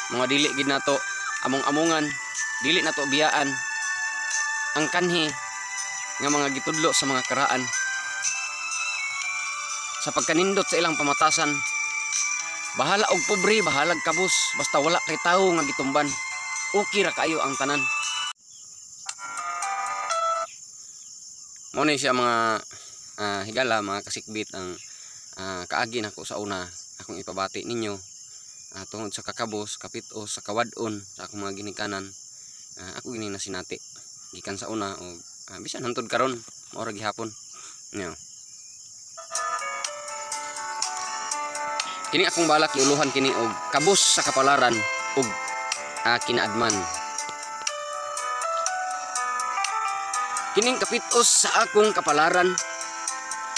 mga dili gid nato among-amongan, dili nato biyaan ang kanhi nga mga gitudlo sa mga karaan. Sa pagkanindot sa ilang pamatasan, bahala og pobre, bahalag kabus, basta wala kay tawo nga gitumban, okay ra kayo ang tanan. Mo ni siya mga higala, mga kasikbit ang kaagi nako sa una akong ipabati ninyo tungod sa kakabos, kapitos, sa kawadon sa akong mga ginikanan. Ako gini na sinati gikan sa una o bisan hantod karon mao ra gihapon. Kini akong balak iuluhan kini og kabos sa kapalaran ug kinaadman. Kining kapitos sa akong kapalaran,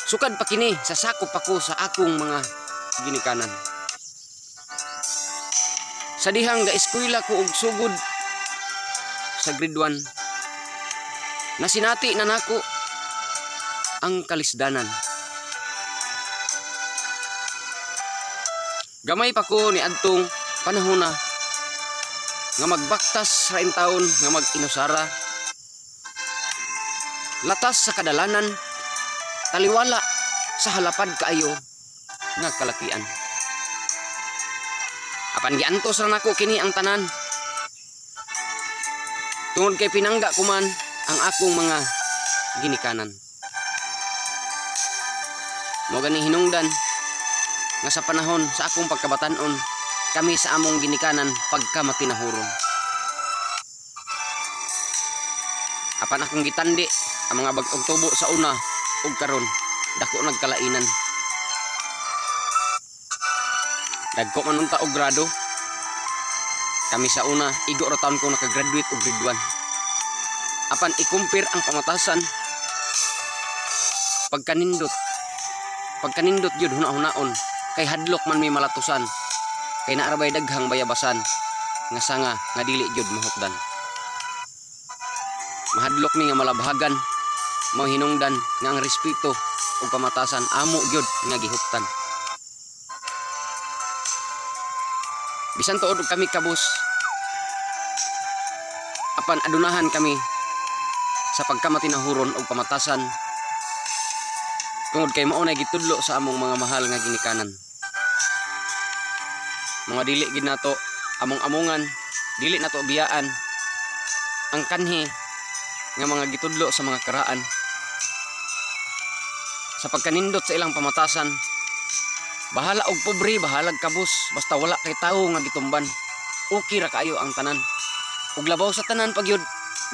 sukad pa kini sa sakop ako sa akong mga ginikanan. Sa dihang ga-eskwela ko og sugod sa grade 1, nasinati na nako ang kalisdanan. Gamay pa ko ni adtong panahon na nga magbaktas ra in taon nga mag-inusara. Latas sa kadalanan, taliwala sa halapad kaayo nga kalakian. Apan giantos ra nako kini ang tanan. Tungod kay pinangga ko man ang akong mga ginikanan. Mo gani hinungdan nga sa panahon sa akong pagkabatan-on, kami sa among ginikanan pagka matinahuron. Apan akong gitandi ang mga bag-ong tubo sa una ug karon dako nagkalainan. Dagko man unta og grado. Kami sa una igo ra taon ko nakagraduate og grade 1. Apan ikumpir ang pamatasan pagkanindot yun huna-hunaon, kay hadlok man may malatusan, kay naarabay daghang bayabasan nga sanga nga dili jud mahutdan. Mahadlok mi nga malabahagan, mao hinungdan nga ang respeto ug pamatasan amo gyud nga gihuptan. Bisan tuod kami kabus, apan adunahan kami sa pagkamatinahuron ug pamatasan tungod kay mao na gitudlo sa among mga mahal nga ginikanan. Mga dili gid nato among-amongan, dili nato biyaan ang kanhi nga mga gitudlo sa mga karaan. Sa pagkanindot sa ilang pamatasan, bahala og pobre, bahalag kabus, basta wala kay tawo nga gitumban, okay ra kayo ang tanan. Ug labaw sa tanan pagyud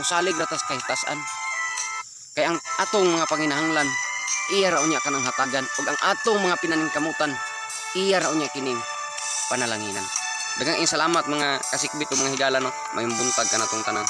musalig ratas kahitasan. Kay ang atong mga panginahanglan iya ra unya kanang hatagan, ug ang atong mga pinaningkamutan iya ra unya kining panalanginan. Daghang salamat mga kasikbit ug mga higala no, mayong buntag kanatong tanan.